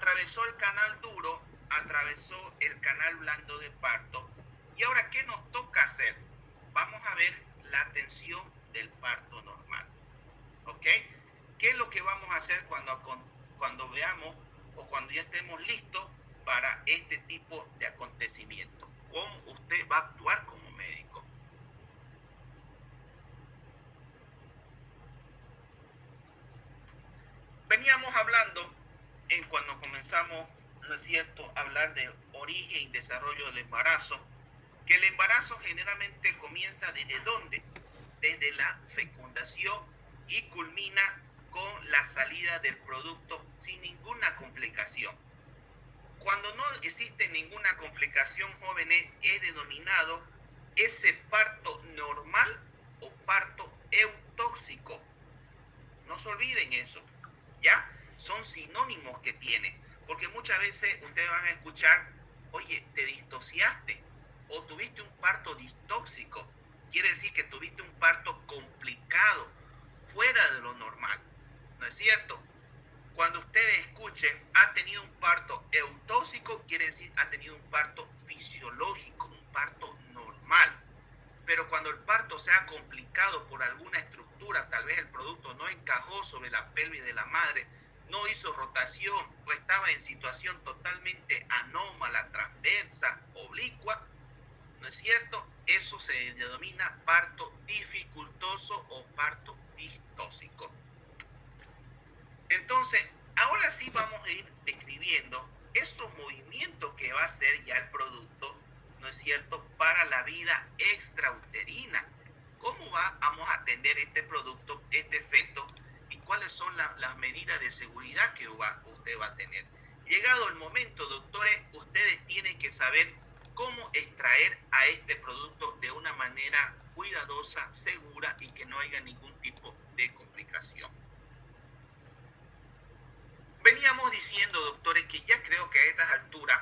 atravesó el canal duro, atravesó el canal blando de parto. Y ahora, ¿qué nos toca hacer? Vamos a ver la atención del parto normal. ¿Ok? ¿Qué es lo que vamos a hacer cuando veamos o cuando ya estemos listos para este tipo de acontecimiento? ¿Cómo usted va a actuar como médico? Veníamos hablando cuando comenzamos, ¿no es cierto?, a hablar de origen y desarrollo del embarazo, que el embarazo generalmente comienza ¿desde dónde? Desde la fecundación y culmina con la salida del producto sin ninguna complicación. Cuando no existe ninguna complicación, jóvenes, es denominado ese parto normal o parto eutóxico. No se olviden eso, ¿ya? Son sinónimos que tiene, porque muchas veces ustedes van a escuchar, oye, te distociaste o tuviste un parto distóxico. Quiere decir que tuviste un parto complicado, fuera de lo normal, ¿no es cierto? Cuando ustedes escuchen, ha tenido un parto eutóxico, quiere decir ha tenido un parto fisiológico, un parto normal. Pero cuando el parto sea complicado por alguna estructura, tal vez el producto no encajó sobre la pelvis de la madre, no hizo rotación o estaba en situación totalmente anómala, transversa, oblicua, ¿no es cierto? Eso se denomina parto dificultoso o parto distóxico. Entonces, ahora sí vamos a ir describiendo esos movimientos que va a hacer ya el producto, ¿no es cierto?, para la vida extrauterina. ¿Cómo vamos a atender este producto, este efecto, y cuáles son las medidas de seguridad que usted va a tener? Llegado el momento, doctores, ustedes tienen que saber cómo extraer a este producto de una manera cuidadosa, segura y que no haya ningún tipo de complicación. Veníamos diciendo, doctores, que ya creo que a estas alturas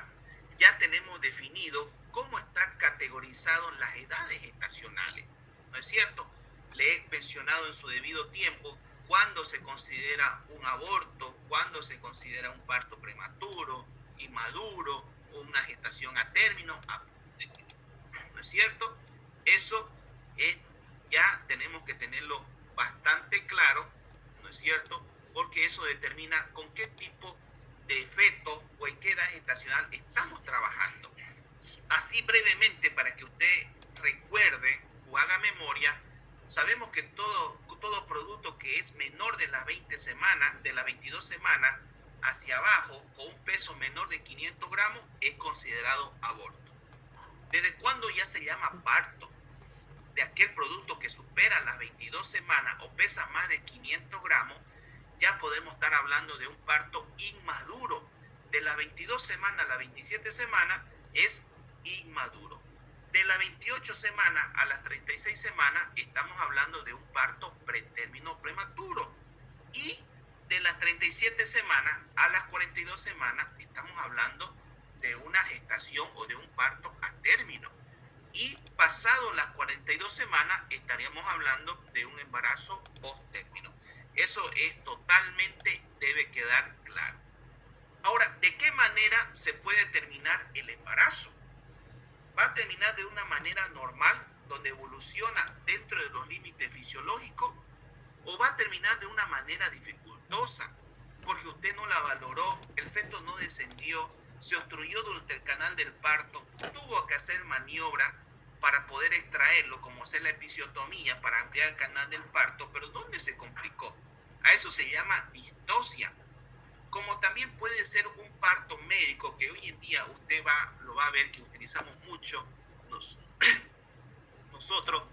ya tenemos definido cómo están categorizadas las edades gestacionales, ¿no es cierto? Le he mencionado en su debido tiempo cuándo se considera un aborto, cuándo se considera un parto prematuro, inmaduro, o una gestación a término, ¿no es cierto? Eso es, ya tenemos que tenerlo bastante claro, ¿no es cierto?, porque eso determina con qué tipo de feto o en qué edad gestacional estamos trabajando. Así brevemente, para que usted recuerde o haga memoria, sabemos que todo producto que es menor de las 20 semanas, de las 22 semanas hacia abajo, con un peso menor de 500 gramos, es considerado aborto. ¿Desde cuándo ya se llama parto? De aquel producto que supera las 22 semanas o pesa más de 500 gramos, ya podemos estar hablando de un parto inmaduro. De las 22 semanas a las 27 semanas es inmaduro. De las 28 semanas a las 36 semanas estamos hablando de un parto pretérmino prematuro. Y de las 37 semanas a las 42 semanas estamos hablando de una gestación o de un parto a término. Y pasado las 42 semanas estaríamos hablando de un embarazo post-término. Eso es totalmente, debe quedar claro. Ahora, ¿de qué manera se puede terminar el embarazo? ¿Va a terminar de una manera normal, donde evoluciona dentro de los límites fisiológicos? ¿O va a terminar de una manera dificultosa, porque usted no la valoró, el feto no descendió, se obstruyó durante el canal del parto, tuvo que hacer maniobra para poder extraerlo, como hacer la episiotomía para ampliar el canal del parto, pero ¿dónde se complicó? A eso se llama distocia. Como también puede ser un parto médico, que hoy en día usted lo va a ver que utilizamos mucho nosotros.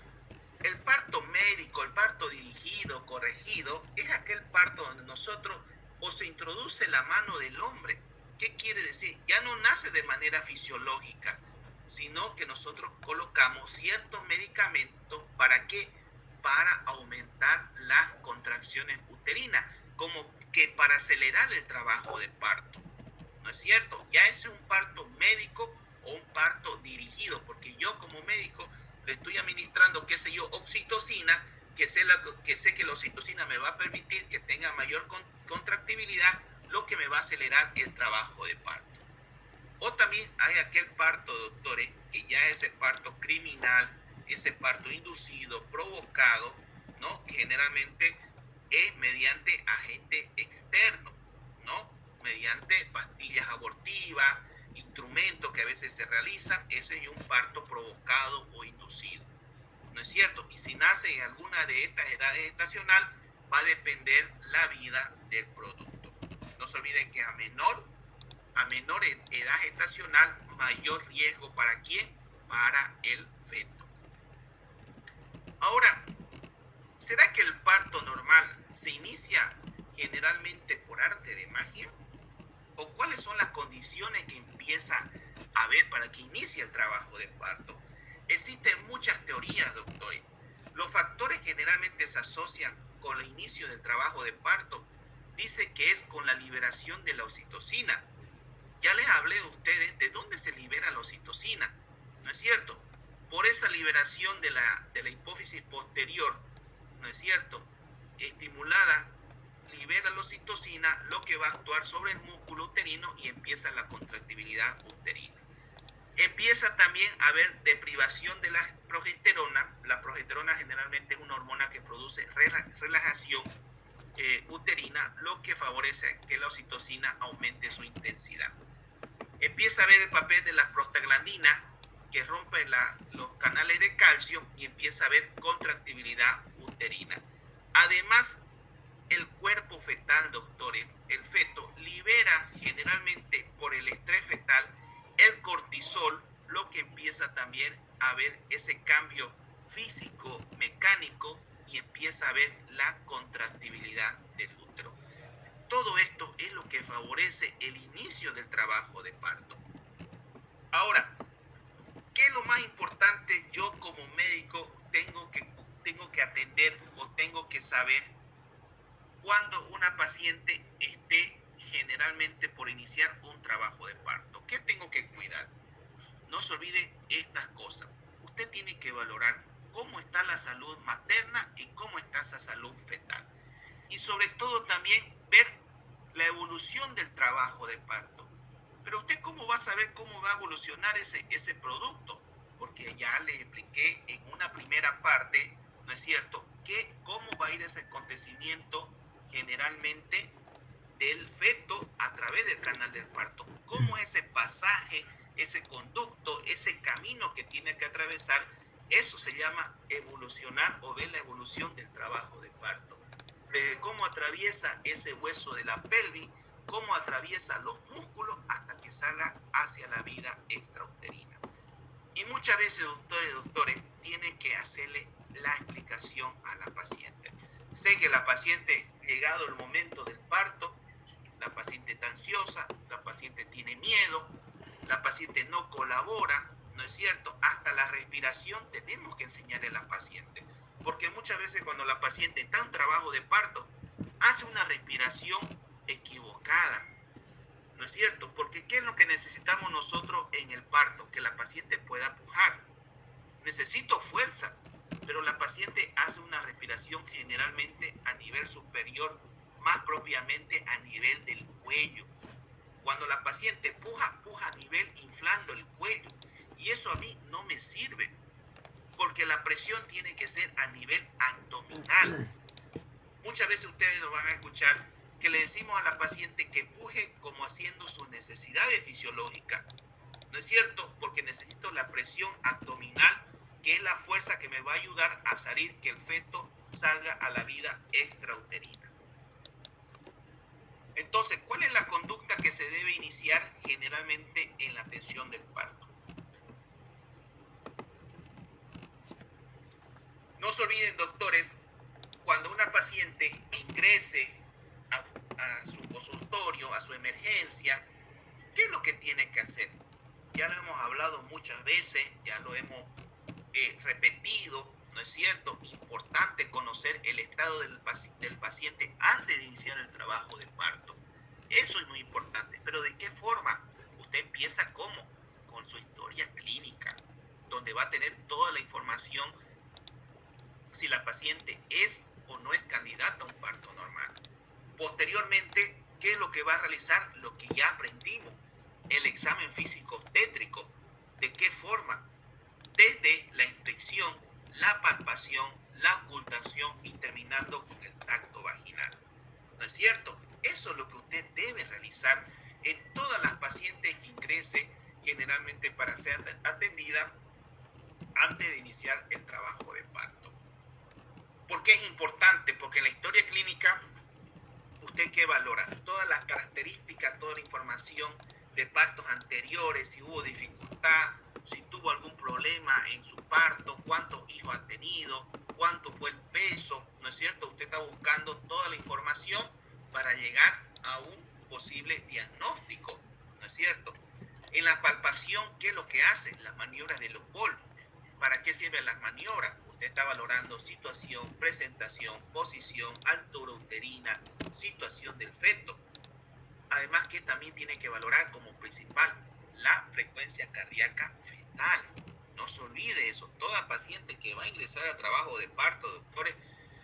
El parto médico, el parto dirigido, corregido, es aquel parto donde nosotros o se introduce la mano del hombre. ¿Qué quiere decir? Ya no nace de manera fisiológica, sino que nosotros colocamos ciertos medicamentos. ¿Para qué? Para aumentar las contracciones uterinas, como que para acelerar el trabajo de parto. ¿No es cierto? Ya es un parto médico o un parto dirigido, porque yo como médico le estoy administrando, qué sé yo, oxitocina, que sé que la oxitocina me va a permitir que tenga mayor contractibilidad, lo que me va a acelerar el trabajo de parto. O también hay aquel parto, doctores, que ya es el parto criminal, ese parto inducido, provocado, ¿no? Que generalmente es mediante agentes externos, ¿no? Mediante pastillas abortivas, instrumentos que a veces se realizan. Ese es un parto provocado o inducido, ¿no es cierto? Y si nace en alguna de estas edades estacionales, va a depender la vida del producto. No se olviden que a menor edad gestacional, mayor riesgo para quién, para el feto. Ahora, ¿será que el parto normal se inicia generalmente por arte de magia? ¿O cuáles son las condiciones que empieza a haber para que inicie el trabajo de parto? Existen muchas teorías, doctores. Los factores que generalmente se asocian con el inicio del trabajo de parto dicen que es con la liberación de la oxitocina. Ya les hablé a ustedes de dónde se libera la oxitocina, ¿no es cierto? Por esa liberación de la hipófisis posterior, ¿no es cierto? Estimulada, libera la oxitocina, lo que va a actuar sobre el músculo uterino y empieza la contractibilidad uterina. Empieza también a haber deprivación de la progesterona. La progesterona generalmente es una hormona que produce relajación uterina, lo que favorece que la oxitocina aumente su intensidad. Empieza a ver el papel de las prostaglandinas que rompen los canales de calcio y empieza a haber contractibilidad uterina. Además, el cuerpo fetal, doctores, el feto, libera generalmente por el estrés fetal el cortisol, lo que empieza también a ver ese cambio físico, mecánico, y empieza a ver la contractibilidad del útero. Todo esto es lo que favorece el inicio del trabajo de parto. Ahora, ¿qué es lo más importante yo como médico tengo que atender o tengo que saber cuando una paciente esté generalmente por iniciar un trabajo de parto? ¿Qué tengo que cuidar? No se olvide estas cosas. Usted tiene que valorar cómo está la salud materna y cómo está esa salud fetal. Y sobre todo también ver la evolución del trabajo de parto. Pero usted cómo va a saber cómo va a evolucionar ese producto, porque ya les expliqué en una primera parte, ¿no es cierto?, cómo va a ir ese acontecimiento generalmente del feto a través del canal del parto, cómo ese pasaje, ese conducto, ese camino que tiene que atravesar. Eso se llama evolucionar o ver la evolución del trabajo de parto. Cómo atraviesa ese hueso de la pelvis, cómo atraviesa los músculos hasta que salga hacia la vida extrauterina. Y muchas veces, doctores, tienen que hacerle la explicación a la paciente. Sé que la paciente, llegado el momento del parto, la paciente está ansiosa, la paciente tiene miedo, la paciente no colabora, ¿no es cierto? Hasta la respiración tenemos que enseñarle a la paciente. Porque muchas veces cuando la paciente está en trabajo de parto, hace una respiración equivocada, ¿no es cierto? Porque ¿qué es lo que necesitamos nosotros en el parto? Que la paciente pueda pujar. Necesito fuerza, pero la paciente hace una respiración generalmente a nivel superior, más propiamente a nivel del cuello. Cuando la paciente puja a nivel inflando el cuello, y eso a mí no me sirve, porque la presión tiene que ser a nivel abdominal. Muchas veces ustedes nos van a escuchar que le decimos a la paciente que puje como haciendo sus necesidades fisiológicas. ¿No es cierto? Porque necesito la presión abdominal, que es la fuerza que me va a ayudar a salir, que el feto salga a la vida extrauterina. Entonces, ¿cuál es la conducta que se debe iniciar generalmente en la atención del parto? No se olviden, doctores, cuando una paciente ingrese a su consultorio, a su emergencia, ¿qué es lo que tiene que hacer? Ya lo hemos hablado muchas veces, ya lo hemos repetido, ¿no es cierto? Importante conocer el estado del paciente antes de iniciar el trabajo de parto. Eso es muy importante. ¿Pero de qué forma? Usted empieza ¿cómo? Con su historia clínica, donde va a tener toda la información si la paciente es o no es candidata a un parto normal. Posteriormente ¿qué es lo que va a realizar? Lo que ya aprendimos, el examen físico obstétrico. ¿De qué forma? Desde la inspección, la palpación, la ocultación y terminando con el tacto vaginal. ¿No es cierto? Eso es lo que usted debe realizar en todas las pacientes que ingrese generalmente para ser atendida antes de iniciar el trabajo de parto. ¿Por qué es importante? Porque en la historia clínica, ¿usted qué valora? Todas las características, toda la información de partos anteriores, si hubo dificultad, si tuvo algún problema en su parto, cuántos hijos ha tenido, cuánto fue el peso, ¿no es cierto? Usted está buscando toda la información para llegar a un posible diagnóstico, ¿no es cierto? En la palpación, ¿qué es lo que hacen? Las maniobras de Lopol. ¿Para qué sirven las maniobras? Usted está valorando situación, presentación, posición, altura uterina, situación del feto. Además que también tiene que valorar como principal la frecuencia cardíaca fetal. No se olvide eso. Toda paciente que va a ingresar al trabajo de parto, doctores,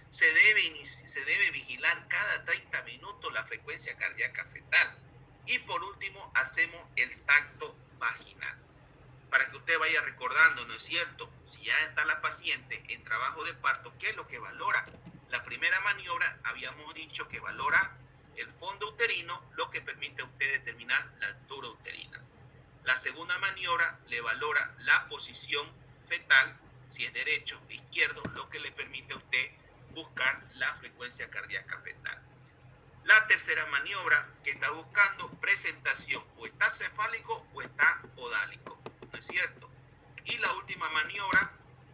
se debe vigilar cada 30 minutos la frecuencia cardíaca fetal. Y por último, hacemos el tacto vaginal. Para que usted vaya recordando, ¿no es cierto? Si ya está la paciente en trabajo de parto, ¿qué es lo que valora? La primera maniobra habíamos dicho que valora el fondo uterino, lo que permite a usted determinar la altura uterina. La segunda maniobra le valora la posición fetal, si es derecho o izquierdo, lo que le permite a usted buscar la frecuencia cardíaca fetal. La tercera maniobra que está buscando presentación, o está cefálico o está podálico, ¿no es cierto? Y la última maniobra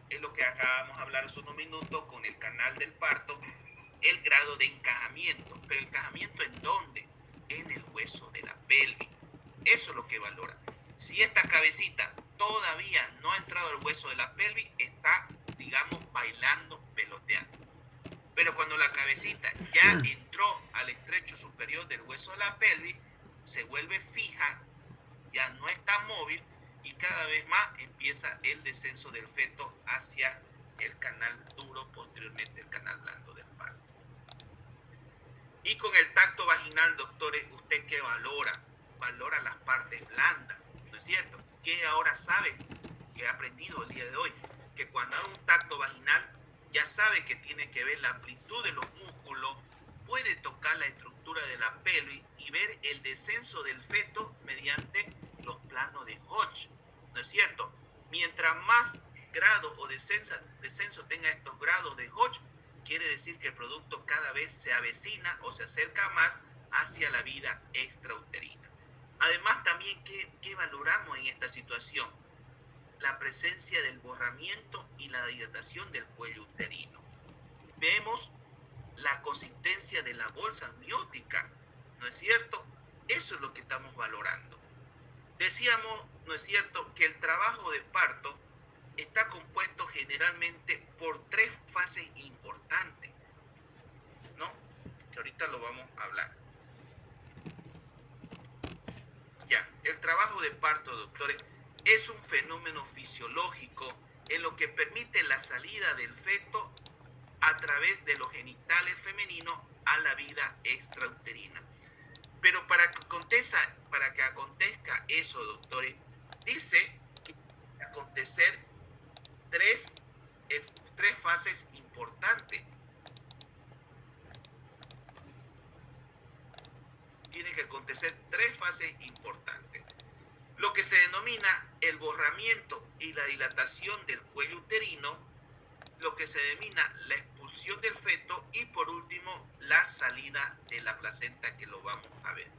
es lo que acabamos de hablar hace unos minutos con el canal del parto, el grado de encajamiento. ¿Pero encajamiento en dónde? En el hueso de la pelvis. Eso es lo que valora. Si esta cabecita todavía no ha entrado al hueso de la pelvis, está, digamos, bailando, peloteando. Pero cuando la cabecita ya entró al estrecho superior del hueso de la pelvis, se vuelve fija, ya no está móvil y cada vez más empieza el descenso del feto hacia el canal duro, posteriormente el canal blando del parto. Y con el tacto vaginal, doctores, ¿usted qué valora? Valora las partes blandas, ¿no es cierto? ¿Qué ahora sabes? Que ha aprendido el día de hoy, que cuando hay un tacto vaginal, ya sabe que tiene que ver la amplitud de los músculos, puede tocar la estructura de la pelvis y ver el descenso del feto mediante los planos de Hodge, ¿no es cierto? Mientras más grado o descenso tenga estos grados de Hodge, quiere decir que el producto cada vez se avecina o se acerca más hacia la vida extrauterina. Además, también, ¿qué valoramos en esta situación? La presencia del borramiento y la dilatación del cuello uterino. Vemos la consistencia de la bolsa amniótica, ¿no es cierto? Eso es lo que estamos valorando. Decíamos, ¿no es cierto?, que el trabajo de parto está compuesto generalmente por 3 fases importantes, ¿no? Que ahorita lo vamos a hablar. Ya, el trabajo de parto, doctores, es un fenómeno fisiológico en lo que permite la salida del feto a través de los genitales femeninos a la vida extrauterina. Pero para que acontezca eso, doctores, dice que tiene que acontecer tres fases importantes. Tiene que acontecer 3 fases importantes. Lo que se denomina el borramiento y la dilatación del cuello uterino, lo que se denomina la expulsión del feto y por último la salida de la placenta, que lo vamos a ver.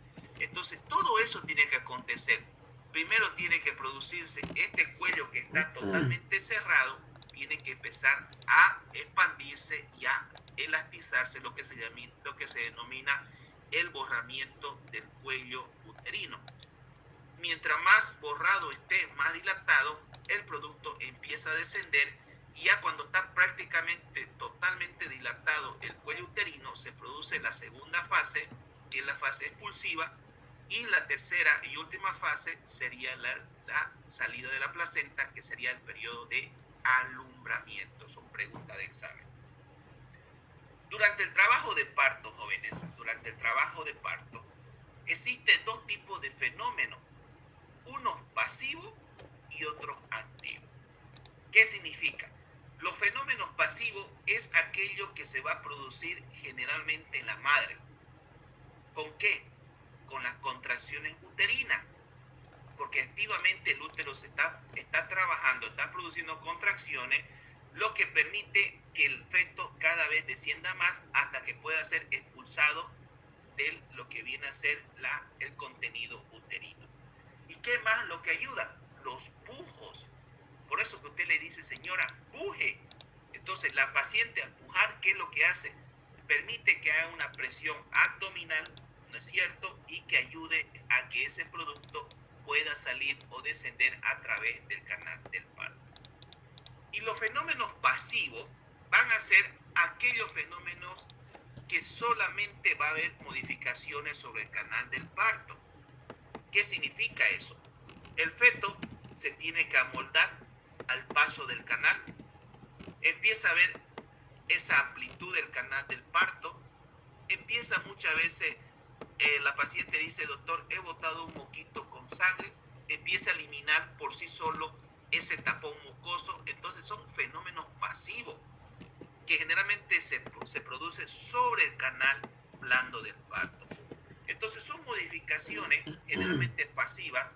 Entonces todo eso tiene que acontecer. Primero tiene que producirse este cuello que está totalmente cerrado, tiene que empezar a expandirse y a elastizarse, lo que se denomina el borramiento del cuello uterino. Mientras más borrado esté, más dilatado, el producto empieza a descender y ya cuando está prácticamente totalmente dilatado el cuello uterino, se produce la segunda fase, que es la fase expulsiva, y la tercera y última fase sería la salida de la placenta, que sería el periodo de alumbramiento. Son preguntas de examen. Durante el trabajo de parto, jóvenes, durante el trabajo de parto, Existen dos tipos de fenómenos, unos pasivos y otros activos. ¿Qué significa? Los fenómenos pasivos es aquello que se va a producir generalmente en la madre. ¿Con qué? Con las contracciones uterinas, porque activamente el útero está trabajando, está produciendo contracciones, lo que permite que el feto cada vez descienda más hasta que pueda ser expulsado de lo que viene a ser el contenido uterino. ¿Y qué más lo que ayuda? Los pujos. Por eso que usted le dice, señora, puje. Entonces, la paciente al pujar, ¿qué es lo que hace? Permite que haga una presión abdominal, ¿no es cierto? Y que ayude a que ese producto pueda salir o descender a través del canal del parto. Y los fenómenos pasivos van a ser aquellos fenómenos que solamente va a haber modificaciones sobre el canal del parto. ¿Qué significa eso? El feto se tiene que amoldar al paso del canal, empieza a ver esa amplitud del canal del parto, empieza muchas veces, la paciente dice, doctor, he botado un moquito con sangre, empieza a eliminar por sí solo ese tapón mucoso. Entonces son fenómenos pasivos que generalmente se produce sobre el canal blando del parto. Entonces son modificaciones generalmente pasivas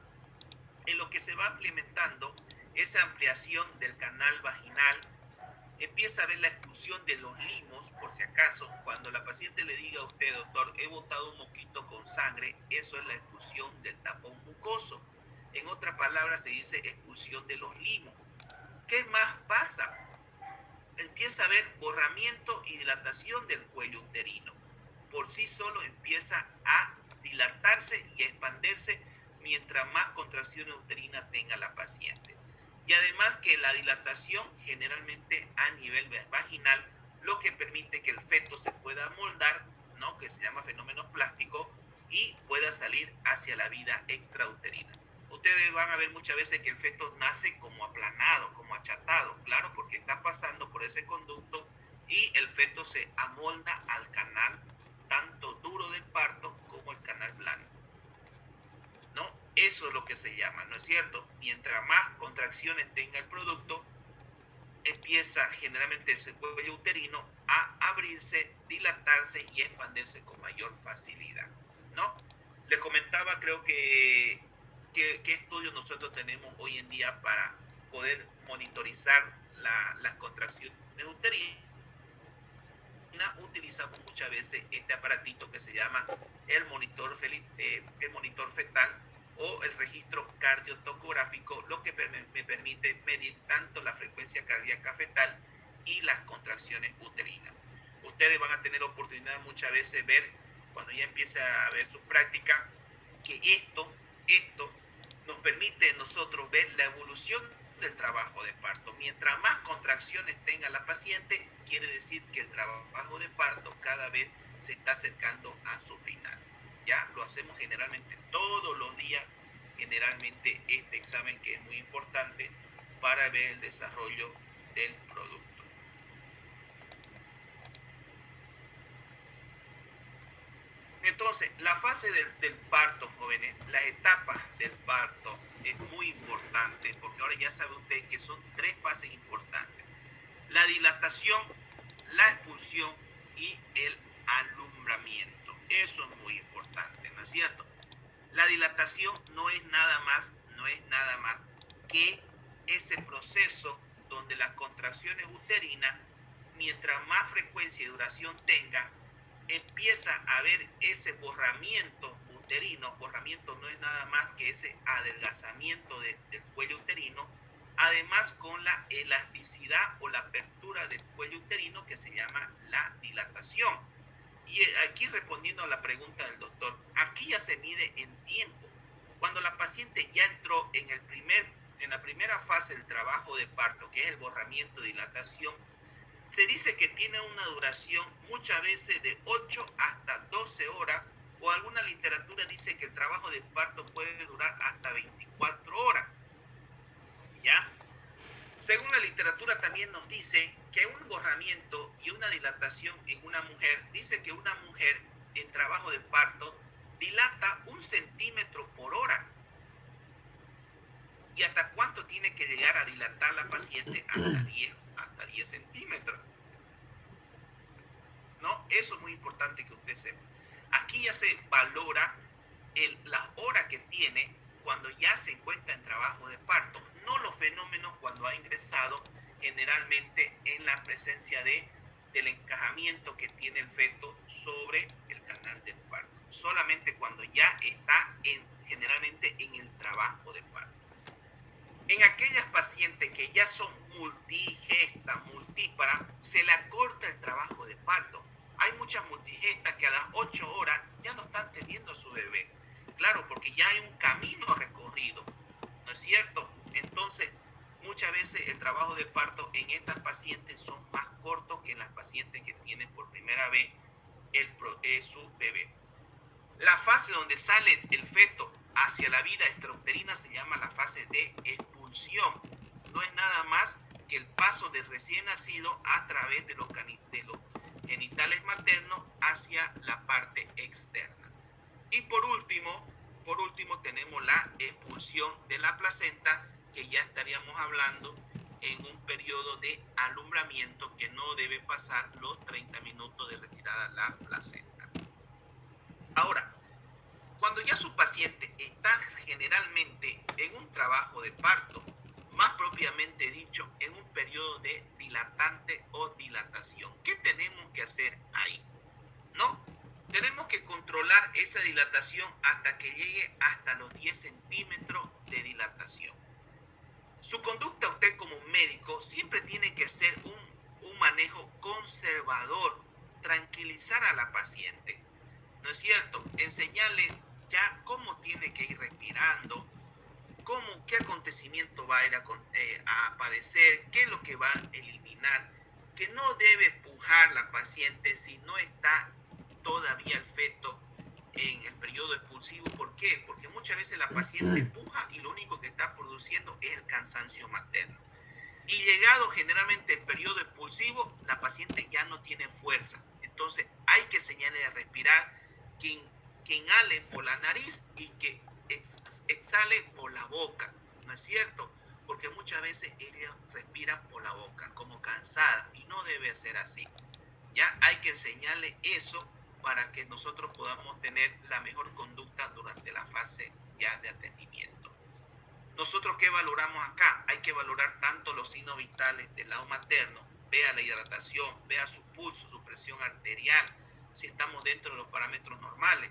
en lo que se va implementando esa ampliación del canal vaginal. Empieza a ver la expulsión de los limos, por si acaso, cuando la paciente le diga a usted, doctor, he botado un moquito con sangre, eso es la expulsión del tapón mucoso. En otras palabras se dice expulsión de los limos. ¿Qué más pasa? Empieza a haber borramiento y dilatación del cuello uterino. Por sí solo empieza a dilatarse y a expandirse mientras más contracciones uterinas tenga la paciente. Y además que la dilatación generalmente a nivel vaginal, lo que permite que el feto se pueda moldar, ¿no? Que se llama fenómeno plástico, y pueda salir hacia la vida extrauterina. Ustedes van a ver muchas veces que el feto nace como aplanado, como achatado, claro, porque está pasando por ese conducto y el feto se amolda al canal tanto duro del parto como el canal blando, ¿no? Eso es lo que se llama, ¿no es cierto? Mientras más contracciones tenga el producto, empieza generalmente ese cuello uterino a abrirse, dilatarse y expandirse con mayor facilidad, ¿no? Les comentaba, creo que qué estudios nosotros tenemos hoy en día para poder monitorizar las contracciones uterinas. Utilizamos muchas veces este aparatito que se llama el monitor fetal o el registro cardiotocográfico, lo que me permite medir tanto la frecuencia cardíaca fetal y las contracciones uterinas. Ustedes van a tener oportunidad muchas veces ver, cuando ya empiece a ver su práctica, que esto nos permite nosotros ver la evolución del trabajo de parto. Mientras más contracciones tenga la paciente, quiere decir que el trabajo de parto cada vez se está acercando a su final. Ya lo hacemos generalmente todos los días, generalmente este examen que es muy importante para ver el desarrollo del producto. Entonces, la fase del parto, jóvenes, las etapas del parto es muy importante, porque ahora ya sabe usted que son tres fases importantes: la dilatación, la expulsión y el alumbramiento. Eso es muy importante, ¿no es cierto? La dilatación no es nada más que ese proceso donde las contracciones uterinas, mientras más frecuencia y duración tenga, empieza a haber ese borramiento uterino. Borramiento no es nada más que ese adelgazamiento del cuello uterino, además con la elasticidad o la apertura del cuello uterino, que se llama la dilatación. Y aquí, respondiendo a la pregunta del doctor, aquí ya se mide en tiempo. Cuando la paciente ya entró en la primera fase del trabajo de parto, que es el borramiento y dilatación, se dice que tiene una duración muchas veces de 8 hasta 12 horas, o alguna literatura dice que el trabajo de parto puede durar hasta 24 horas. ¿Ya? Según la literatura también nos dice que un borramiento y una dilatación en una mujer, dice que una mujer en trabajo de parto dilata 1 cm/hora. ¿Y hasta cuánto tiene que llegar a dilatar la paciente? Hasta 10 centímetros. ¿No? Eso es muy importante que usted sepa. Aquí ya se valora las horas que tiene cuando ya se encuentra en trabajo de parto, no los fenómenos cuando ha ingresado, generalmente en la presencia del encajamiento que tiene el feto sobre el canal del parto, solamente cuando ya está generalmente en el trabajo de parto. En aquellas pacientes que ya son multigestas, multíparas, se le acorta el trabajo de parto. Hay muchas multigestas que a las 8 horas ya no están teniendo a su bebé. Claro, porque ya hay un camino recorrido, ¿no es cierto? Entonces, muchas veces el trabajo de parto en estas pacientes son más cortos que en las pacientes que tienen por primera vez su bebé. La fase donde sale el feto hacia la vida extrauterina se llama la fase de expulsión. No es nada más que el paso del recién nacido a través de los genitales maternos hacia la parte externa. Y por último tenemos la expulsión de la placenta, que ya estaríamos hablando en un periodo de alumbramiento que no debe pasar los 30 minutos de retirada la placenta. Ahora, cuando ya su paciente está generalmente en un trabajo de parto, más propiamente dicho, en un periodo de dilatante o dilatación, ¿qué tenemos que hacer ahí? ¿No? Tenemos que controlar esa dilatación hasta que llegue hasta los 10 centímetros de dilatación. Su conducta, usted como médico, siempre tiene que hacer un manejo conservador, tranquilizar a la paciente, ¿no es cierto? Enseñarle ya cómo tiene que ir respirando, qué acontecimiento va a ir a padecer, qué es lo que va a eliminar, que no debe pujar la paciente si no está todavía el feto en el periodo expulsivo. ¿Por qué? Porque muchas veces la paciente puja y lo único que está produciendo es el cansancio materno. Y llegado generalmente el periodo expulsivo, la paciente ya no tiene fuerza. Entonces hay que enseñarle a respirar, que inhale por la nariz y que exhale por la boca, ¿no es cierto? Porque muchas veces ella respira por la boca, como cansada, y no debe ser así. Ya hay que enseñarle eso para que nosotros podamos tener la mejor conducta durante la fase ya de atendimiento. Nosotros, ¿qué valoramos acá? Hay que valorar tanto los signos vitales del lado materno, vea la hidratación, vea su pulso, su presión arterial, si estamos dentro de los parámetros normales.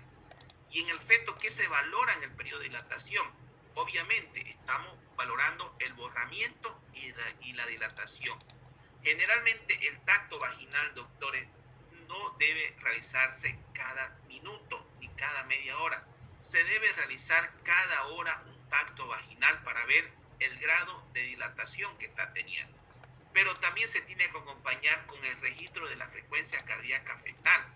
Y en el feto, ¿qué se valora en el periodo de dilatación? Obviamente, estamos valorando el borramiento y la dilatación. Generalmente, el tacto vaginal, doctores, no debe realizarse cada minuto ni cada media hora. Se debe realizar cada hora un tacto vaginal para ver el grado de dilatación que está teniendo. Pero también se tiene que acompañar con el registro de la frecuencia cardíaca fetal,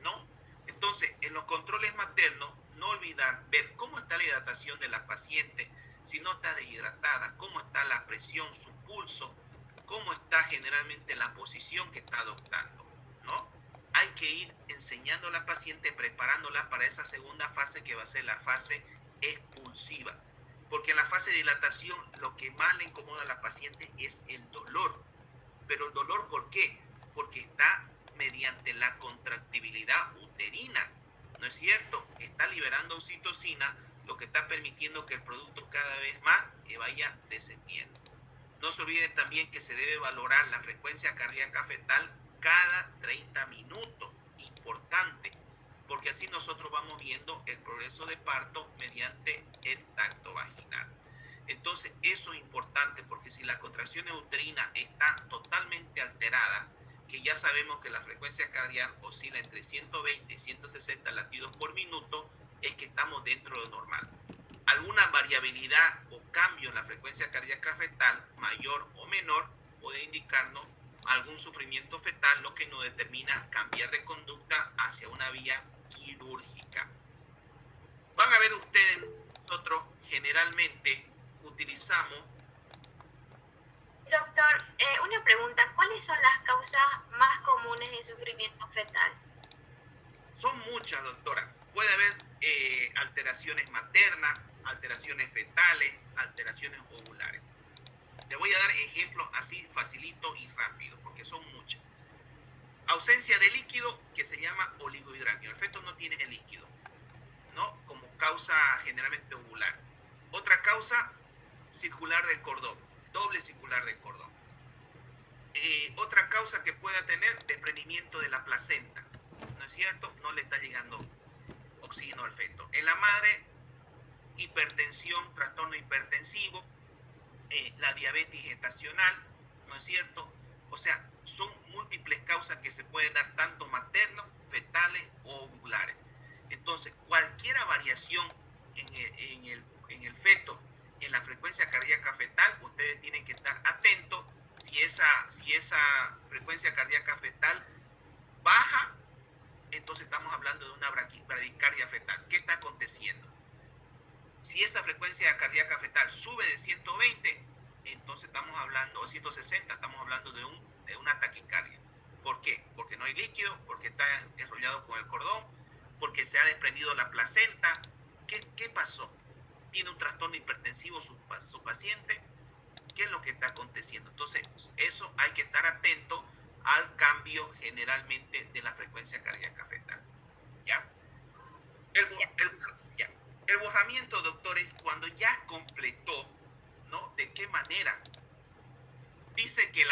¿no? Entonces, en los controles maternos, no olvidar ver cómo está la hidratación de la paciente, si no está deshidratada, cómo está la presión, su pulso, cómo está generalmente la posición que está adoptando, ¿no? Hay que ir enseñando a la paciente, preparándola para esa segunda fase que va a ser la fase expulsiva. Porque en la fase de dilatación lo que más le incomoda a la paciente es el dolor. Pero el dolor, ¿por qué? Porque está mediante la contractibilidad uterina, ¿no es cierto? Está liberando oxitocina, lo que está permitiendo que el producto cada vez más vaya descendiendo. No se olvide también que se debe valorar la frecuencia cardíaca fetal cada 30 minutos, importante, porque así nosotros vamos viendo el progreso de parto mediante el tacto vaginal. Entonces, eso es importante, porque si la contracción uterina está totalmente alterada, que ya sabemos que la frecuencia cardíaca oscila entre 120 y 160 latidos por minuto, es que estamos dentro de lo normal. Alguna variabilidad o cambio en la frecuencia cardíaca fetal, mayor o menor, puede indicarnos algún sufrimiento fetal, lo que nos determina cambiar de conducta hacia una vía quirúrgica. Van a ver ustedes, nosotros generalmente utilizamos... Doctor, una pregunta, ¿cuáles son las causas más comunes de sufrimiento fetal? Son muchas, doctora. Puede haber alteraciones maternas, alteraciones fetales, alteraciones ovulares. Te voy a dar ejemplos así facilito y rápido, porque son muchas. Ausencia de líquido, que se llama oligohidramio. El feto no tiene líquido, ¿no? Como causa generalmente ovular. Otra causa, circular del cordón, doble circular del cordón. Otra causa que pueda tener, desprendimiento de la placenta, ¿no es cierto? No le está llegando oxígeno al feto. En la madre, hipertensión, trastorno hipertensivo, la diabetes gestacional, ¿no es cierto? O sea, son múltiples causas que se pueden dar tanto maternos, fetales o ovulares. Entonces, cualquier variación en el feto, en la frecuencia cardíaca fetal, ustedes tienen que estar atentos. Si esa frecuencia cardíaca fetal baja, entonces estamos hablando de una bradicardia fetal. ¿Qué está aconteciendo? Si esa frecuencia cardíaca fetal sube de 120, entonces estamos hablando, o 160, estamos hablando de una taquicardia. ¿Por qué? Porque no hay líquido, porque está enrollado con el cordón, porque se ha desprendido la placenta. ¿Qué pasó? ¿Tiene un trastorno hipertensivo su paciente? ¿Qué es lo que está aconteciendo? Entonces, eso hay que estar atento al cambio generalmente de la frecuencia cardíaca fetal. ¿Ya? El borramiento, doctores, cuando ya completó, ¿no? ¿De qué manera? Dice que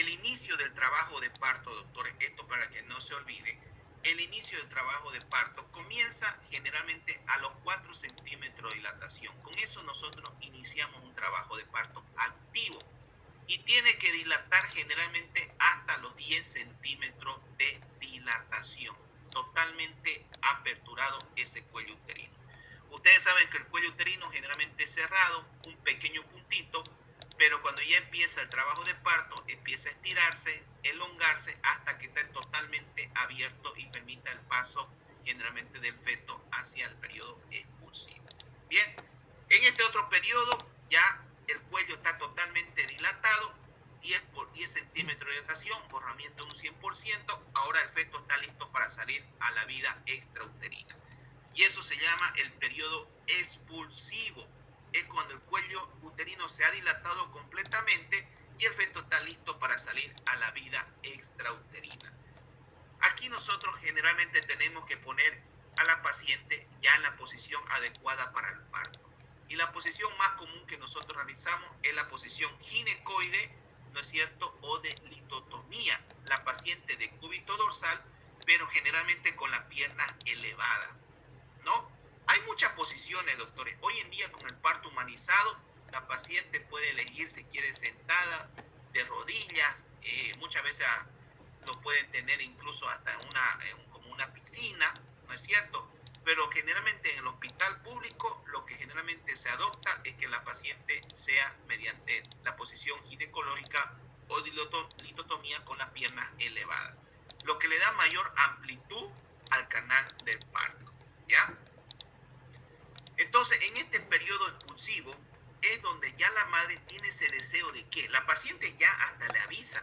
el inicio del trabajo de parto, doctores, esto para que no se olvide, el inicio del trabajo de parto comienza generalmente a los 4 centímetros de dilatación. Con eso nosotros iniciamos un trabajo de parto activo y tiene que dilatar generalmente hasta los 10 centímetros de dilatación. Totalmente aperturado ese cuello uterino. Ustedes saben que el cuello uterino generalmente es cerrado, un pequeño puntito, pero cuando ya empieza el trabajo de parto, empieza a estirarse, elongarse, hasta que esté totalmente abierto y permita el paso generalmente del feto hacia el periodo expulsivo. Bien, en este otro periodo ya el cuello está totalmente dilatado, 10 centímetros de dilatación, borramiento de un 100%, ahora el feto está listo para salir a la vida extrauterina. Y eso se llama el periodo expulsivo. Es cuando el cuello uterino se ha dilatado completamente y el feto está listo para salir a la vida extrauterina. Aquí nosotros generalmente tenemos que poner a la paciente ya en la posición adecuada para el parto. Y la posición más común que nosotros realizamos es la posición ginecoide, ¿no es cierto? O de litotomía. La paciente de cúbito dorsal, pero generalmente con la pierna elevada, ¿no? Hay muchas posiciones, doctores. Hoy en día con el parto humanizado, la paciente puede elegir si quiere sentada, de rodillas, muchas veces lo pueden tener incluso hasta como una piscina, ¿no es cierto? Pero generalmente en el hospital público lo que generalmente se adopta es que la paciente sea mediante la posición ginecológica o litotomía con las piernas elevadas, lo que le da mayor amplitud al canal del parto, ¿ya? Entonces, en este periodo expulsivo es donde ya la madre tiene ese deseo de que la paciente ya hasta le avisa,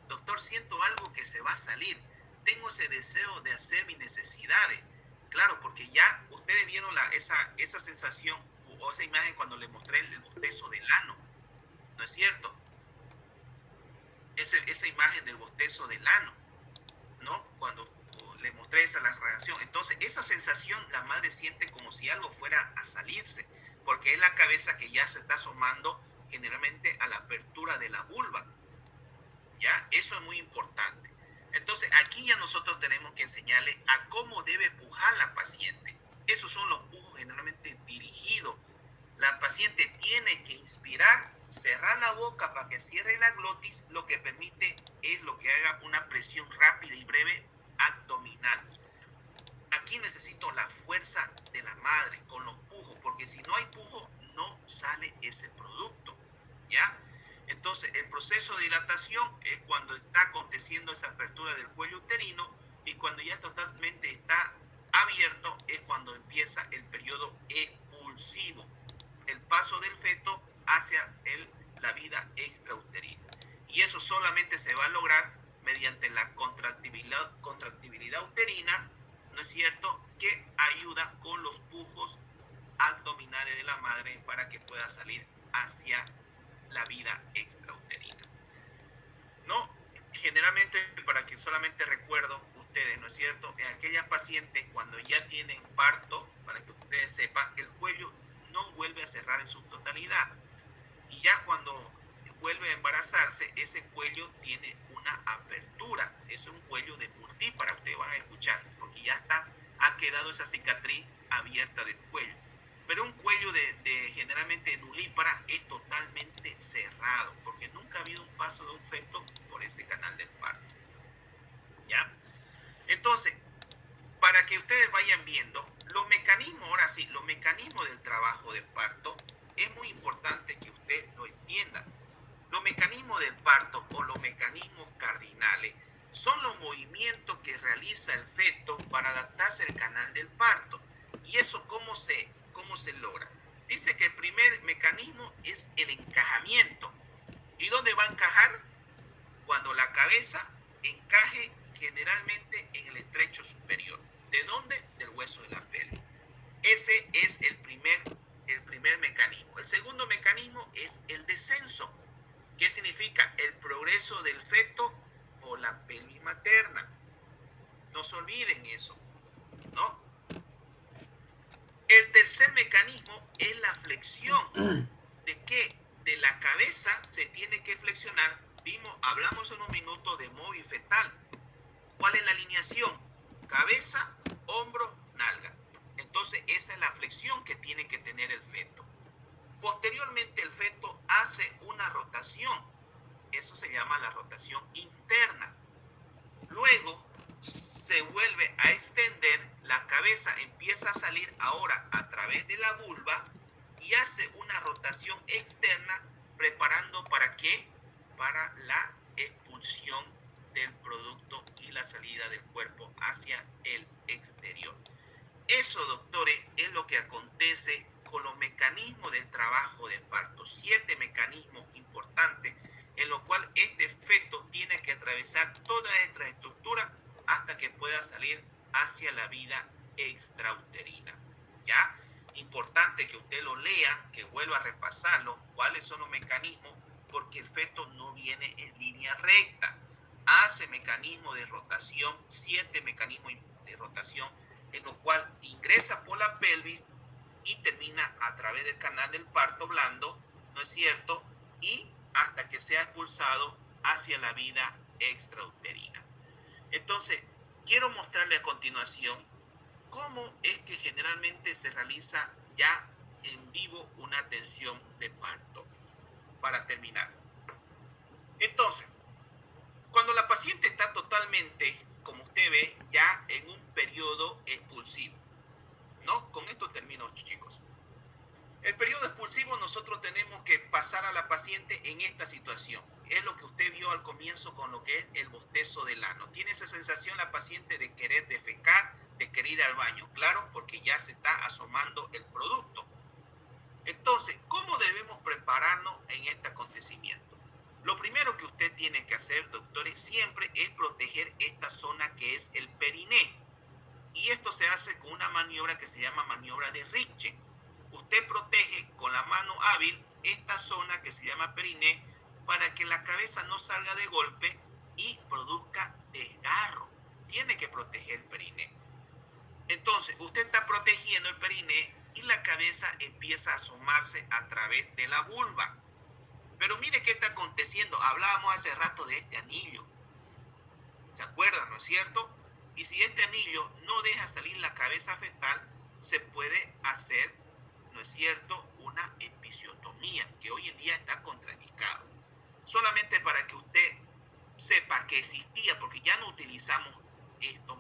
doctor, siento algo que se va a salir, tengo ese deseo de hacer mis necesidades. Claro, porque ya ustedes vieron esa sensación o esa imagen cuando le mostré el bostezo del ano, ¿no es cierto? Esa imagen del bostezo del ano, ¿no? Cuando le mostré la reacción. Entonces, esa sensación la madre siente como si algo fuera a salirse, porque es la cabeza que ya se está asomando generalmente a la apertura de la vulva. ¿Ya? Eso es muy importante. Entonces, aquí ya nosotros tenemos que enseñarle a cómo debe pujar la paciente. Esos son los pujos generalmente dirigidos. La paciente tiene que inspirar, cerrar la boca para que cierre la glotis, lo que permite es lo que haga una presión rápida y breve abdominal. Aquí necesito la fuerza de la madre con los pujos, porque si no hay pujo, no sale ese producto, ¿ya? Entonces, el proceso de dilatación es cuando está aconteciendo esa apertura del cuello uterino, y cuando ya totalmente está abierto es cuando empieza el periodo expulsivo, el paso del feto hacia la vida extrauterina. Y eso solamente se va a lograr mediante la contractibilidad uterina, ¿no ¿no es cierto?, que ayuda con los pujos abdominales de la madre para que pueda salir hacia la vida extrauterina. No, generalmente, para que solamente recuerdo ustedes, ¿no es cierto?, en aquellas pacientes cuando ya tienen parto, para que ustedes sepan, el cuello no vuelve a cerrar en su totalidad. Y ya cuando vuelve a embarazarse, ese cuello tiene una apertura. Es un cuello de multípara, ustedes van a escuchar, porque ya ha quedado esa cicatriz abierta del cuello. Pero un cuello de generalmente nulípara es totalmente cerrado, porque nunca ha habido un paso de un feto por ese canal del parto. ¿Ya? Entonces, para que ustedes vayan viendo, los mecanismos, ahora sí, los mecanismos del trabajo de parto, es muy importante que usted lo entienda. Los mecanismos del parto o los mecanismos cardinales son los movimientos que realiza el feto para adaptarse al canal del parto. ¿Y eso cómo se logra? Dice que el primer mecanismo es el encajamiento. ¿Y dónde va a encajar? Cuando la cabeza encaje generalmente en el estrecho superior. ¿De dónde? Del hueso de la pelvis. Ese es el primer mecanismo. El segundo mecanismo es el descenso. ¿Qué significa? El progreso del feto o la pelvis materna. No se olviden eso, ¿no? El tercer mecanismo es la flexión. ¿De qué? De la cabeza se tiene que flexionar. Hablamos en un minuto de móvil fetal. ¿Cuál es la alineación? Cabeza, hombro, nalga. Entonces esa es la flexión que tiene que tener el feto. Posteriormente el feto hace una rotación. Eso se llama la rotación interna. Luego se vuelve a extender, la cabeza empieza a salir ahora a través de la vulva y hace una rotación externa, preparando ¿para qué? Para la expulsión del producto y la salida del cuerpo hacia el exterior. Eso, doctores, es lo que acontece con los mecanismos del trabajo de parto. 7 mecanismos importantes en los cuales este feto tiene que atravesar toda esta estructura hasta que pueda salir hacia la vida extrauterina. ¿Ya? Importante que usted lo lea, que vuelva a repasarlo, cuáles son los mecanismos, porque el feto no viene en línea recta. Hace mecanismos de rotación, 7 mecanismos de rotación, en los cuales ingresa por la pelvis y termina a través del canal del parto blando, ¿no es cierto?, y hasta que sea expulsado hacia la vida extrauterina. Entonces, quiero mostrarle a continuación cómo es que generalmente se realiza ya en vivo una atención de parto. Para terminar. Entonces, cuando la paciente está totalmente, como usted ve, ya en un periodo expulsivo, ¿no? Con esto termino, chicos. El periodo expulsivo nosotros tenemos que pasar a la paciente en esta situación. Es lo que usted vio al comienzo con lo que es el bostezo del ano. Tiene esa sensación la paciente de querer defecar, de querer ir al baño, claro, porque ya se está asomando el producto. Entonces, ¿cómo debemos prepararnos en este acontecimiento? Lo primero que usted tiene que hacer, doctores, siempre es proteger esta zona que es el periné. Y esto se hace con una maniobra que se llama maniobra de Ritchie. Usted protege con la mano hábil esta zona que se llama periné para que la cabeza no salga de golpe y produzca desgarro. Tiene que proteger el periné. Entonces, usted está protegiendo el periné y la cabeza empieza a asomarse a través de la vulva. Pero mire qué está aconteciendo. Hablábamos hace rato de este anillo. ¿Se acuerdan, no es cierto? Y si este anillo no deja salir la cabeza fetal, se puede hacer, ¿no es cierto?, una episiotomía, que hoy en día está contraindicado. Solamente para que usted sepa que existía, porque ya no utilizamos estos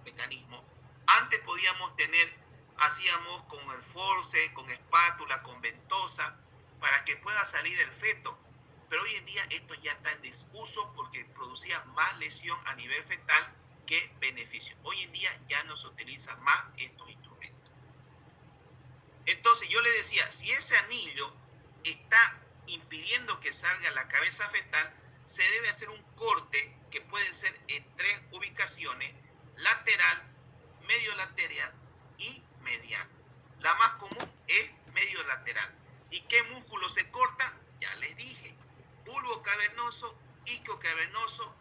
mecanismos. Antes podíamos hacíamos con el force, con espátula, con ventosa, para que pueda salir el feto. Pero hoy en día esto ya está en desuso porque producía más lesión a nivel fetal que beneficio. Hoy en día ya no se utilizan más estos instrumentos. Entonces yo le decía, si ese anillo está impidiendo que salga la cabeza fetal, se debe hacer un corte que pueden ser en 3 ubicaciones: lateral, medio lateral y mediano. La más común es medio lateral. ¿Y qué músculo se corta? Ya les dije. Bulbo cavernoso, isquio cavernoso,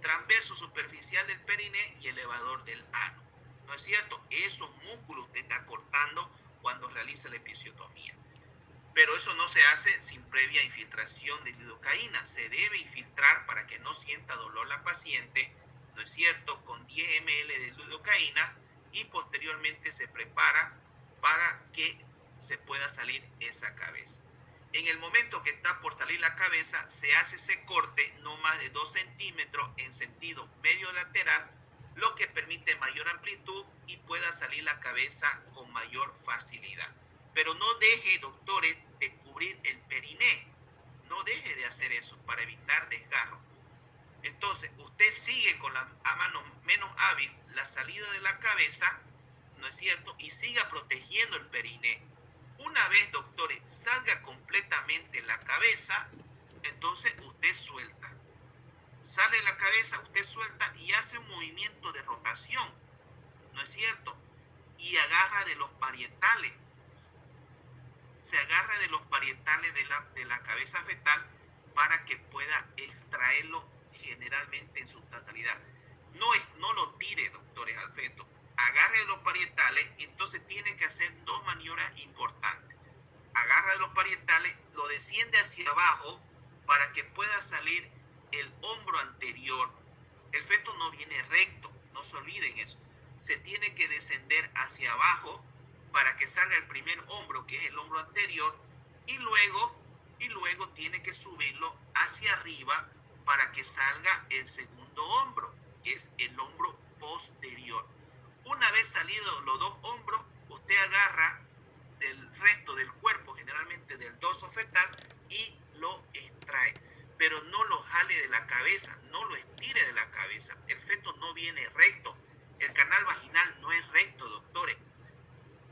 transverso superficial del periné y elevador del ano. ¿No es cierto? Esos músculos usted está cortando cuando realiza la episiotomía. Pero eso no se hace sin previa infiltración de lidocaína. Se debe infiltrar para que no sienta dolor la paciente, ¿no es cierto?, con 10 ml de lidocaína, y posteriormente se prepara para que se pueda salir esa cabeza. En el momento que está por salir la cabeza, se hace ese corte no más de 2 centímetros en sentido medio lateral, lo que permite mayor amplitud y pueda salir la cabeza con mayor facilidad. Pero no deje, doctores, de cubrir el periné. No deje de hacer eso para evitar desgarro. Entonces, usted sigue con la mano menos hábil la salida de la cabeza, ¿no es cierto? Y siga protegiendo el periné. Una vez, doctores, salga completamente la cabeza, entonces usted suelta. Sale la cabeza, usted suelta y hace un movimiento de rotación, ¿no es cierto? Y agarra de los parietales. Se agarra de los parietales de la cabeza fetal para que pueda extraerlo generalmente en su totalidad. No lo tire, doctores, al feto. Agarre de los parietales, entonces tiene que hacer dos maniobras importantes. Agarra de los parietales, lo desciende hacia abajo para que pueda salir el hombro anterior. El feto no viene recto, no se olviden eso. Se tiene que descender hacia abajo para que salga el primer hombro, que es el hombro anterior, y luego tiene que subirlo hacia arriba para que salga el segundo hombro, que es el hombro posterior. Una vez salidos los dos hombros, usted agarra del resto del cuerpo, generalmente del dorso fetal, y lo extrae. Pero no lo jale de la cabeza, no lo estire de la cabeza. El feto no viene recto. El canal vaginal no es recto, doctores.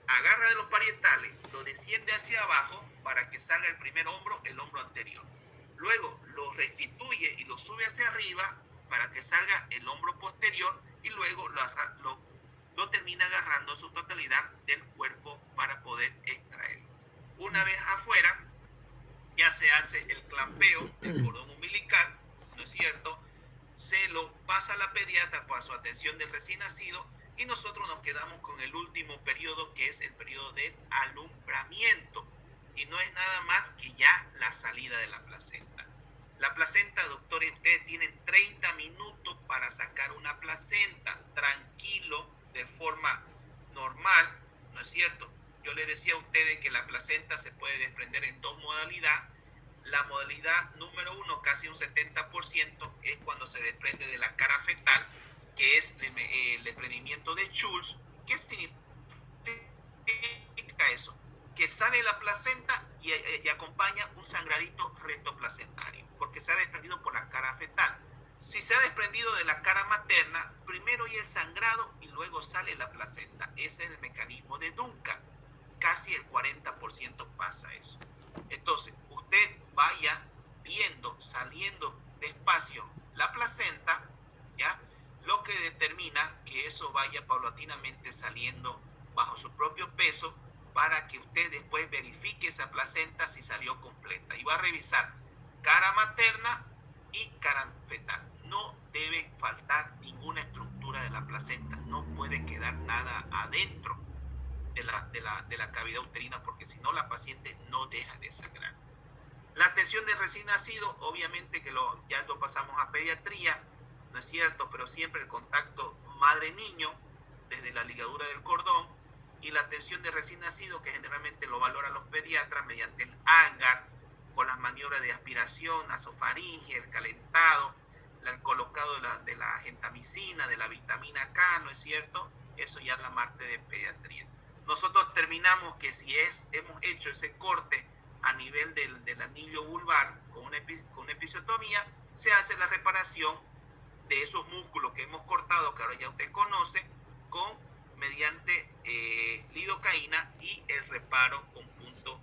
Agarra de los parietales, lo desciende hacia abajo para que salga el primer hombro, el hombro anterior. Luego lo restituye y lo sube hacia arriba para que salga el hombro posterior, y luego lo termina agarrando a su totalidad del cuerpo para poder extraerlo. Una vez afuera, ya se hace el clampeo del cordón umbilical, ¿no es cierto? Se lo pasa a la pediatra para su atención del recién nacido, y nosotros nos quedamos con el último periodo, que es el periodo del alumbramiento, y no es nada más que ya la salida de la placenta. La placenta, doctores, ustedes tienen 30 minutos para sacar una placenta tranquilo, de forma normal, ¿no es cierto? Yo les decía a ustedes que la placenta se puede desprender en dos modalidades. La modalidad número 1, casi un 70%, es cuando se desprende de la cara fetal, que es el desprendimiento de Schultz. ¿Qué significa eso? Que sale la placenta y acompaña un sangradito rectoplacentario, porque se ha desprendido por la cara fetal. Si se ha desprendido de la cara materna, primero hay el sangrado y luego sale la placenta. Ese es el mecanismo de Duncan. Casi el 40% pasa eso. Entonces, usted vaya viendo, saliendo despacio la placenta, ¿ya? Lo que determina que eso vaya paulatinamente saliendo bajo su propio peso, para que usted después verifique esa placenta si salió completa. Y va a revisar cara materna y cara fetal. No debe faltar ninguna estructura de la placenta. No puede quedar nada adentro de la cavidad uterina, porque si no la paciente no deja de sangrar. La atención del recién nacido, obviamente que ya lo pasamos a pediatría, ¿no es cierto? Pero siempre el contacto madre-niño desde la ligadura del cordón, y la atención de recién nacido, que generalmente lo valoran los pediatras mediante el agar, con las maniobras de aspiración, nasofaringe, el calentado, el colocado de la gentamicina, de la vitamina K, ¿no es cierto? Eso ya es la parte de pediatría. Nosotros terminamos que si hemos hecho ese corte a nivel del anillo vulvar con una episiotomía, se hace la reparación de esos músculos que hemos cortado, que ahora ya usted conoce, mediante lidocaína y el reparo con punto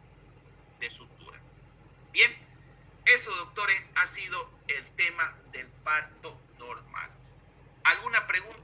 de sutura. Bien, eso, doctores, ha sido el tema del parto normal. ¿Alguna pregunta?